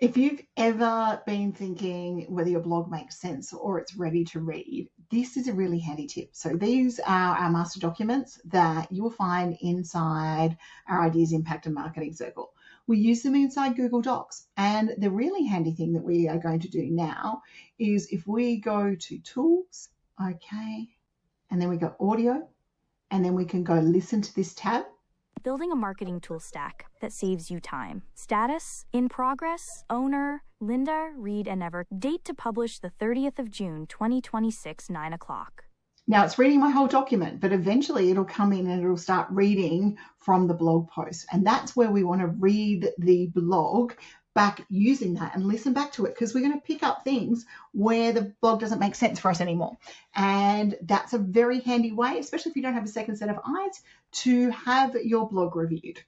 If you've ever been thinking whether your blog makes sense or it's ready to read, this is a really handy tip. So these are our master documents that you will find inside our Ideas, Impact and Marketing Circle. We use them inside Google Docs. And the really handy thing that we are going to do now is if we go to Tools, okay, and then we go Audio, and then we can go Listen to this tab. Building a marketing tool stack that saves you time. Status, in progress, owner, Linda, Reed-Enever. Date to publish the 30th of June, 2026, 9 o'clock. Now it's reading my whole document, but eventually it'll come in and it'll start reading from the blog post. And that's where we want to read the blog back using that and listen back to it, because we're going to pick up things where the blog doesn't make sense for us anymore. And that's a very handy way, especially if you don't have a second set of eyes, to have your blog reviewed.